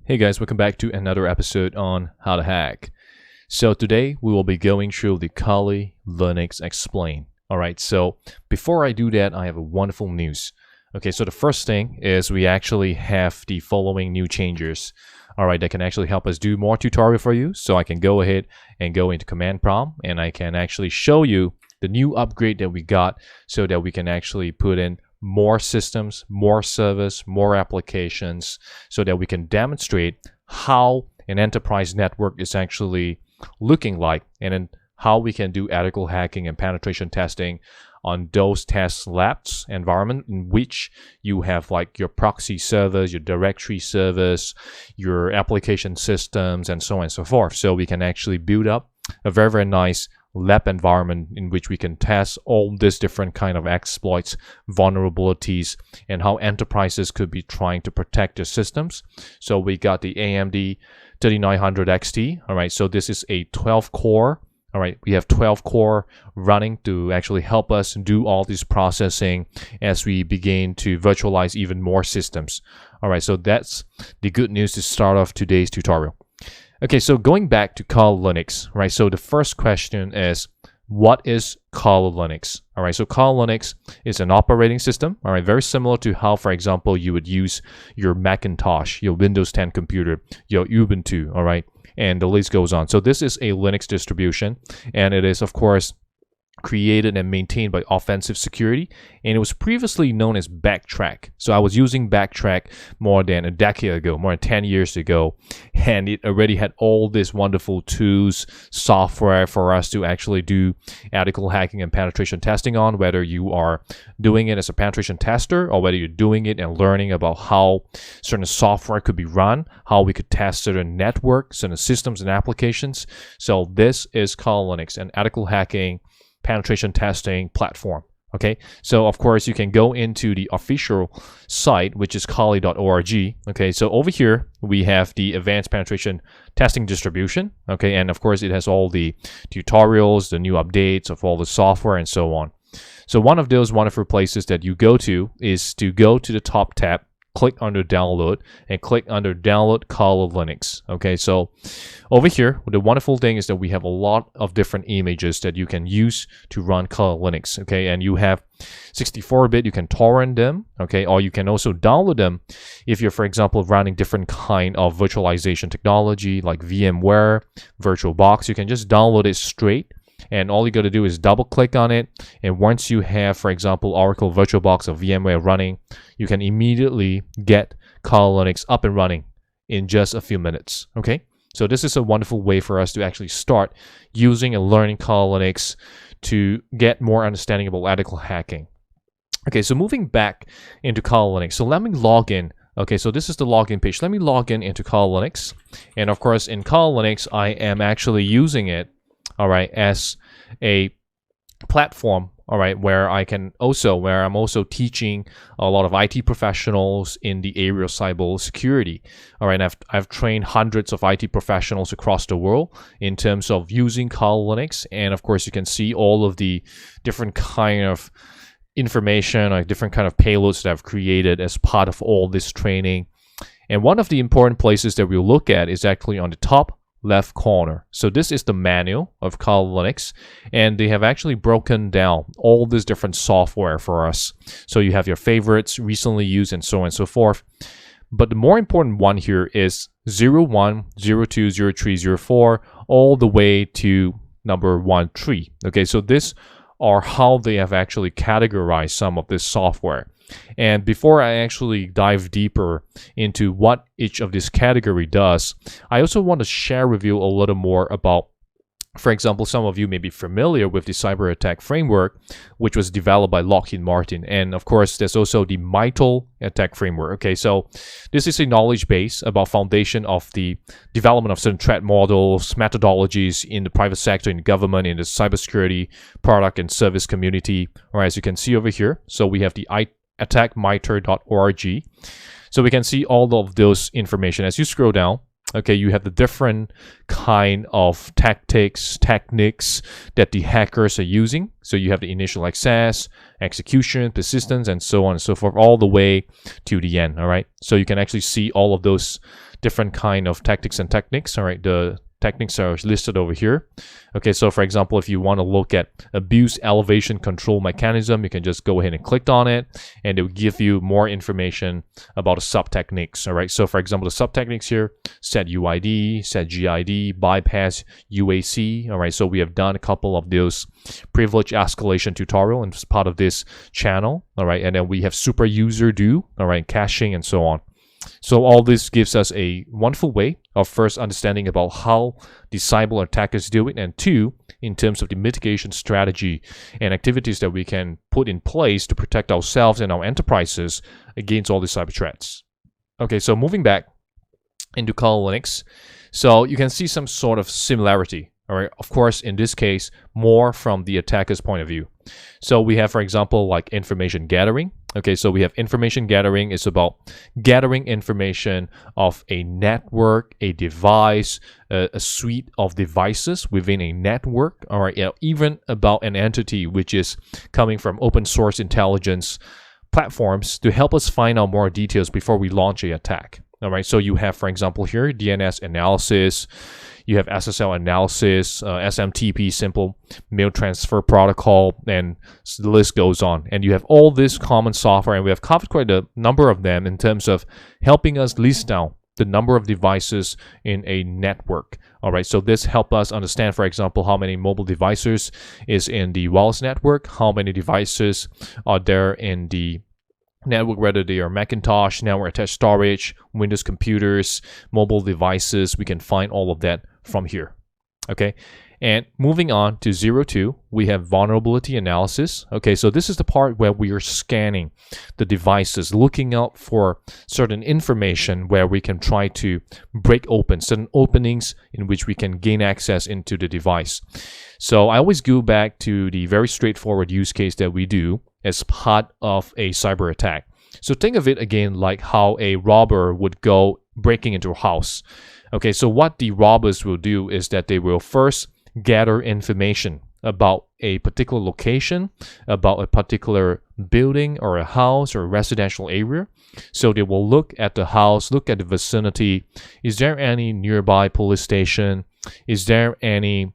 Hey guys, welcome back to another episode on How to Hack. So today we will be going through the Kali Linux Explain. Alright, so before I do that, I have a wonderful news. Okay, so the first thing is we actually have the following new changes. Alright, that can actually help us do more tutorial for you. So I can go ahead and go into command prompt and I can actually show you the new upgrade that we got so that we can actually put in more systems, more servers, more applications, so that we can demonstrate how an enterprise network is actually looking like, and then how we can do ethical hacking and penetration testing on those test labs environment in which you have like your proxy servers, your directory servers, your application systems, and so on and so forth. So we can actually build up a very, very nice lab environment in which we can test all these different kind of exploits, vulnerabilities, and how enterprises could be trying to protect their systems. So we got the AMD 3900 XT. All right, so this is a 12 core. All right, we have 12 core running to actually help us do all this processing as we begin to virtualize even more systems. All right, so that's the good news to start off today's tutorial. Okay, so going back to Kali Linux, right? So the first question is, what is Kali Linux? All right, so Kali Linux is an operating system, all right, very similar to how, for example, you would use your Macintosh, your Windows 10 computer, your Ubuntu, all right, and the list goes on. So this is a Linux distribution, and it is, of course, created and maintained by Offensive Security, and it was previously known as Backtrack. So I was using Backtrack more than a decade ago, more than 10 years ago, and it already had all these wonderful tools, software for us to actually do ethical hacking and penetration testing on, whether you are doing it as a penetration tester or whether you're doing it and learning about how certain software could be run, how we could test certain networks, certain systems and applications. So this is Kali Linux, an ethical hacking penetration testing platform. Okay, so of course you can go into the official site, which is kali.org. Okay, so over here we have the advanced penetration testing distribution. Okay, and of course it has all the tutorials, the new updates of all the software, and so on. So one of those wonderful places that you go to is to go to the top tab, click under download, and click under download Kali Linux. Okay, so over here, the wonderful thing is that we have a lot of different images that you can use to run Kali Linux. Okay, and you have 64-bit, you can torrent them, okay, or you can also download them if you're, for example, running different kind of virtualization technology like VMware, VirtualBox. You can just download it straight. And all you got to do is double click on it. And once you have, for example, Oracle VirtualBox or VMware running, you can immediately get Kali Linux up and running in just a few minutes. Okay, so this is a wonderful way for us to actually start using and learning Kali Linux to get more understanding about ethical hacking. Okay, so moving back into Kali Linux. So let me log in. Okay, so this is the login page. Let me log in into Kali Linux. And of course, in Kali Linux, I am actually using it, all right, as a platform, all right, where I'm also teaching a lot of IT professionals in the area of cyber security. All right, I've trained hundreds of IT professionals across the world in terms of using Kali Linux, and of course you can see all of the different kind of information, like different kind of payloads that I've created as part of all this training. And one of the important places that we'll look at is actually on the top left corner. So this is the manual of Kali Linux, and they have actually broken down all this different software for us. So you have your favorites, recently used, and so on and so forth. But the more important one here is 01, 02, 03, 04, all the way to number 13. Okay, so this are how they have actually categorized some of this software. And before I actually dive deeper into what each of this category does, I also want to share with you a little more about, for example, some of you may be familiar with the cyber attack framework, which was developed by Lockheed Martin. And of course, there's also the MITRE attack framework. Okay, so this is a knowledge base about foundation of the development of certain threat models, methodologies in the private sector, in government, in the cybersecurity product and service community. Or as you can see over here, so we have the attackmitre.org. So we can see all of those information. As you scroll down, Okay, you have the different kind of techniques that the hackers are using. So you have the initial access, execution, persistence, and so on and so forth, all the way to the end. All right, so you can actually see all of those different kind of tactics and techniques. All right, the techniques are listed over here. Okay, so for example, if you want to look at abuse elevation control mechanism, you can just go ahead and click on it, and it will give you more information about the sub techniques. All right, so for example, the sub techniques here: set UID, set GID, bypass UAC. All right, so we have done a couple of those privilege escalation tutorial and as part of this channel. All right, and then we have super user do. All right, caching and so on. So all this gives us a wonderful way of first understanding about how the cyber attackers do it, and two, in terms of the mitigation strategy and activities that we can put in place to protect ourselves and our enterprises against all these cyber threats. Okay, so moving back into Kali Linux, so you can see some sort of similarity. All right, of course, in this case, more from the attacker's point of view. So we have, for example, like information gathering. Okay, so we have information gathering is about gathering information of a network, a device, a suite of devices within a network, all right, even about an entity which is coming from open source intelligence platforms to help us find out more details before we launch an attack. All right, so you have, for example, here DNS analysis, you have SSL analysis, SMTP, simple mail transfer protocol, and the list goes on. And you have all this common software, and we have covered quite a number of them in terms of helping us list down the number of devices in a network. All right, so this helps us understand, for example, how many mobile devices is in the wireless network, how many devices are there in the network, whether they are Macintosh, network attached storage, Windows computers, mobile devices. We can find all of that from here. Okay, and moving on to 02, we have vulnerability analysis. Okay, so this is the part where we are scanning the devices, looking out for certain information where we can try to break open certain openings in which we can gain access into the device. So I always go back to the very straightforward use case that we do as part of a cyber attack. So think of it again like how a robber would go breaking into a house. Okay, so what the robbers will do is that they will first gather information about a particular location, about a particular building or a house or a residential area. So they will look at the house, look at the vicinity. Is there any nearby police station? Is there any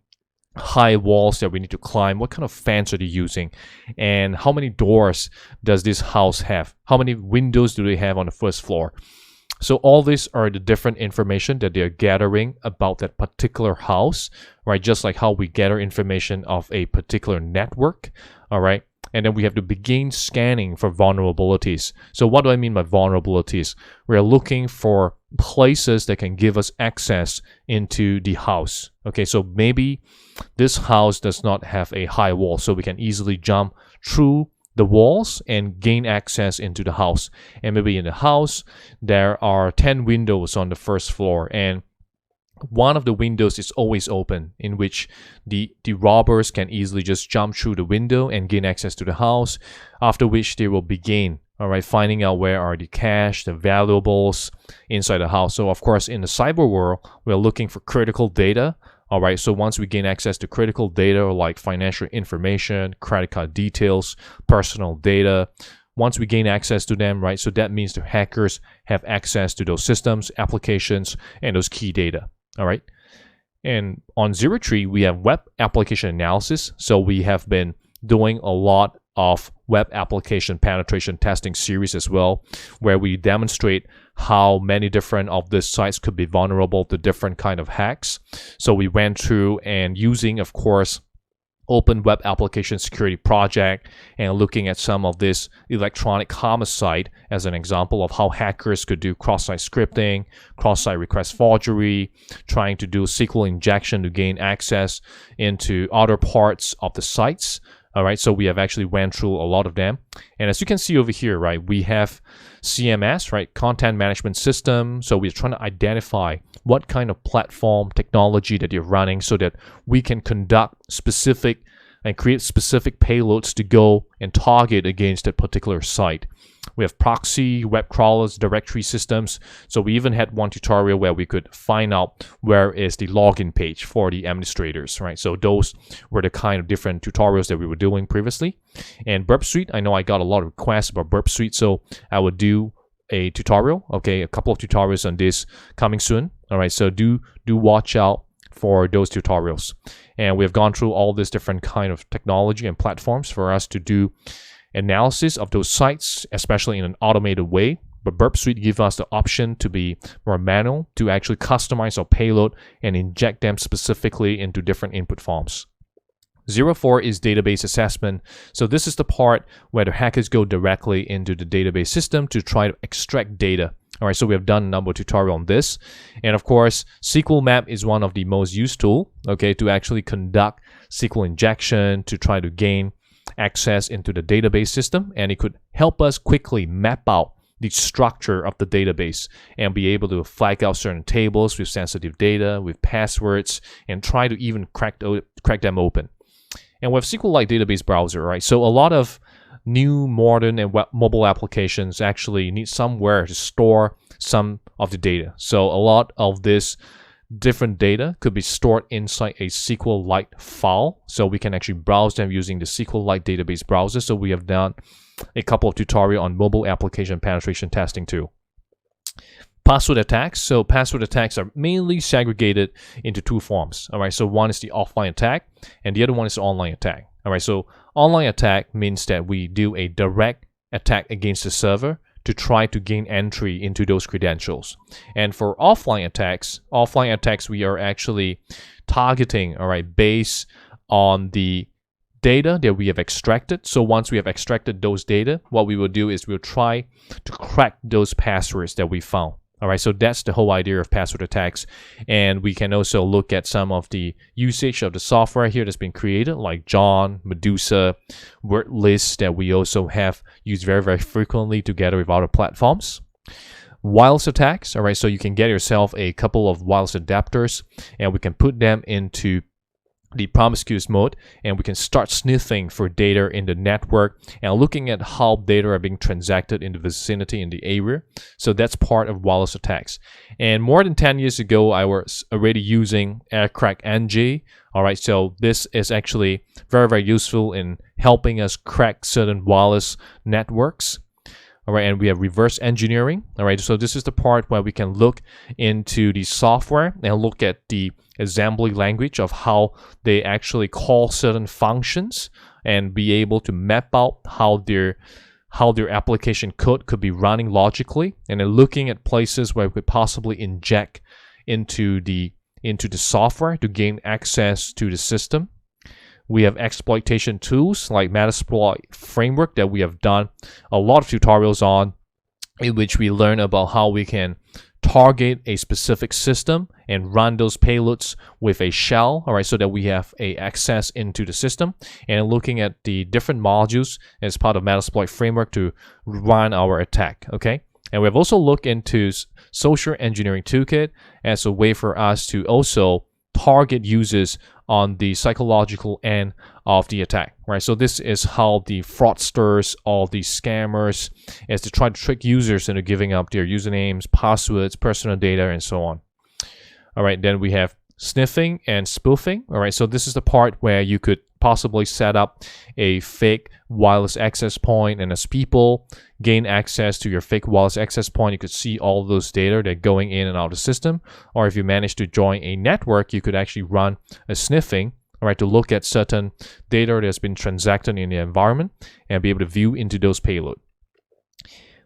high walls that we need to climb? What kind of fence are they using? And how many doors does this house have? How many windows do they have on the first floor? So all these are the different information that they're gathering about that particular house, right? Just like how we gather information of a particular network, all right? And then we have to begin scanning for vulnerabilities. So what do I mean by vulnerabilities? We're looking for places that can give us access into the house. Okay, so maybe this house does not have a high wall, so we can easily jump through the walls and gain access into the house. And maybe in the house, there are 10 windows on the first floor, and one of the windows is always open, in which the robbers can easily just jump through the window and gain access to the house, after which they will begin, all right, finding out where are the cash, the valuables inside the house. So of course, in the cyber world, we're looking for critical data. All right, so once we gain access to critical data like financial information, credit card details, personal data, once we gain access to them, right, so that means the hackers have access to those systems, applications, and those key data. All right, and on 03, we have web application analysis. So we have been doing a lot of web application penetration testing series as well, where we demonstrate how many different of these sites could be vulnerable to different kind of hacks. So we went through and using, of course, Open Web Application Security Project and looking at some of this electronic homicide as an example of how hackers could do cross-site scripting, cross-site request forgery, trying to do SQL injection to gain access into other parts of the sites. All right, so we have actually went through a lot of them. And as you can see over here, right, we have CMS, right, content management system. So we're trying to identify what kind of platform technology that you're running so that we can conduct specific and create specific payloads to go and target against that particular site. We have proxy, web crawlers, directory systems. So we even had one tutorial where we could find out where is the login page for the administrators, right? So those were the kind of different tutorials that we were doing previously. And Burp Suite, I know I got a lot of requests about Burp Suite, so I would do a tutorial, okay, a couple of tutorials on this coming soon. All right, so do watch out for those tutorials. And we have gone through all this different kind of technology and platforms for us to do analysis of those sites, especially in an automated way. But Burp Suite gives us the option to be more manual, to actually customize our payload and inject them specifically into different input forms. 04 is database assessment. So this is the part where the hackers go directly into the database system to try to extract data. All right, so we have done a number of tutorials on this. And of course, SQL Map is one of the most used tools, okay, to actually conduct SQL injection, to try to gain access into the database system. And it could help us quickly map out the structure of the database and be able to flag out certain tables with sensitive data, with passwords, and try to even crack them open. And we have SQLite database browser, right? So a lot of new, modern, and mobile applications actually need somewhere to store some of the data. So a lot of this different data could be stored inside a SQLite file. So we can actually browse them using the SQLite database browser. So we have done a couple of tutorials on mobile application penetration testing too. Password attacks. So password attacks are mainly segregated into two forms. All right, so one is the offline attack and the other one is the online attack. All right, so online attack means that we do a direct attack against the server to try to gain entry into those credentials. And for offline attacks we are actually targeting, all right, based on the data that we have extracted. So once we have extracted those data, what we will do is we'll try to crack those passwords that we found. All right, so that's the whole idea of password attacks. And we can also look at some of the usage of the software here that's been created, like John, Medusa, WordList, that we also have used very, very frequently together with other platforms. Wireless attacks, all right, so you can get yourself a couple of wireless adapters and we can put them into the promiscuous mode and we can start sniffing for data in the network and looking at how data are being transacted in the vicinity, in the area. So that's part of wireless attacks. And more than 10 years ago, I was already using Aircrack NG. All right, so this is actually very, very useful in helping us crack certain wireless networks. All right, and we have reverse engineering. All right, so this is the part where we can look into the software and look at the assembly language of how they actually call certain functions and be able to map out how their application code could be running logically, and then looking at places where we could possibly inject into the software to gain access to the system. We have exploitation tools like Metasploit framework that we have done a lot of tutorials on, in which we learn about how we can target a specific system and run those payloads with a shell, all right, so that we have a access into the system, and looking at the different modules as part of Metasploit framework to run our attack, okay? And we have also looked into social engineering toolkit as a way for us to also target users on the psychological end of the attack, right? So this is how the fraudsters, all the scammers, is to try to trick users into giving up their usernames, passwords, personal data, and so on. All right, then we have sniffing and spoofing. All right, so this is the part where you could possibly set up a fake wireless access point, and as people gain access to your fake wireless access point, you could see all those data that are going in and out of the system. Or if you manage to join a network, you could actually run a sniffing, all right, to look at certain data that's been transacted in the environment and be able to view into those payload.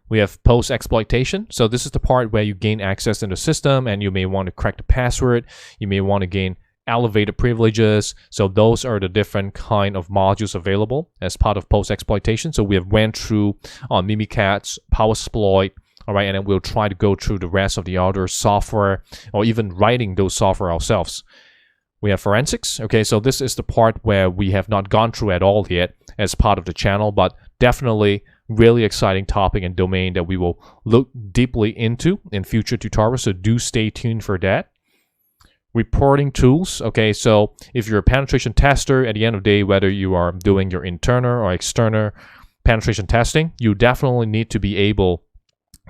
We have post exploitation. So this is the part where you gain access in the system and you may want to crack the password. You may want to gain elevated privileges. So those are the different kind of modules available as part of post exploitation. So we have went through on Mimikatz, Powersploit, all right, and then we'll try to go through the rest of the other software or even writing those software ourselves. We have forensics. Okay, so this is the part where we have not gone through at all yet as part of the channel, but definitely really exciting topic and domain that we will look deeply into in future tutorials, so do stay tuned for that. Reporting tools. Okay, so if you're a penetration tester, at the end of the day, whether you are doing your internal or external penetration testing, you definitely need to be able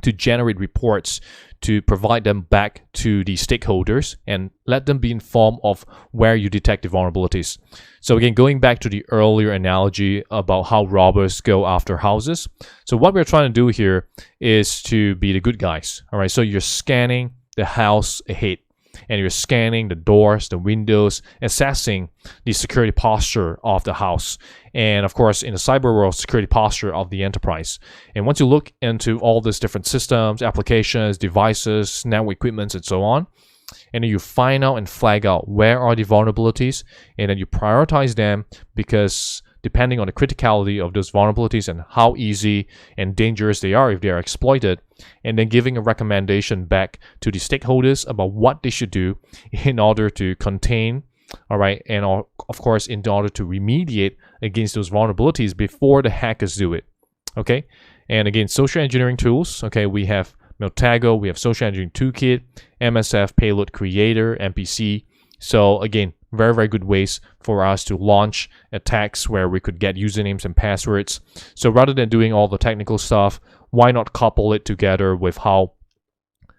to generate reports to provide them back to the stakeholders and let them be informed of where you detect the vulnerabilities. So again, going back to the earlier analogy about how robbers go after houses. So what we're trying to do here is to be the good guys. All right. So you're scanning the house ahead, and you're scanning the doors, the windows, assessing the security posture of the house, and of course in the cyber world, security posture of the enterprise. And once you look into all these different systems, applications, devices, network equipments, and so on, and then you find out and flag out where are the vulnerabilities, and then you prioritize them, because depending on the criticality of those vulnerabilities and how easy and dangerous they are if they are exploited, and then giving a recommendation back to the stakeholders about what they should do in order to contain, all right, and of course in order to remediate against those vulnerabilities before the hackers do it. Okay, and again, social engineering tools. Okay, we have Miltago, we have Social Engineering Toolkit, MSF Payload Creator, MPC. So again, very, very good ways for us to launch attacks where we could get usernames and passwords. So rather than doing all the technical stuff, why not couple it together with how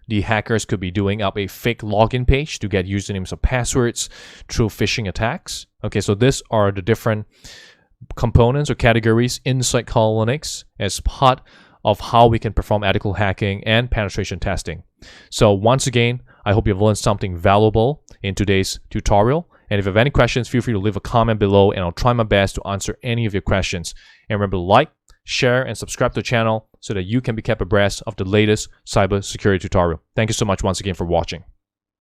the hackers could be doing up a fake login page to get usernames or passwords through phishing attacks? Okay, so these are the different components or categories inside Kali Linux as part of how we can perform ethical hacking and penetration testing. So once again, I hope you've learned something valuable in today's tutorial. And if you have any questions, feel free to leave a comment below and I'll try my best to answer any of your questions. And remember to like, share, and subscribe to the channel so that you can be kept abreast of the latest cybersecurity tutorial. Thank you so much once again for watching.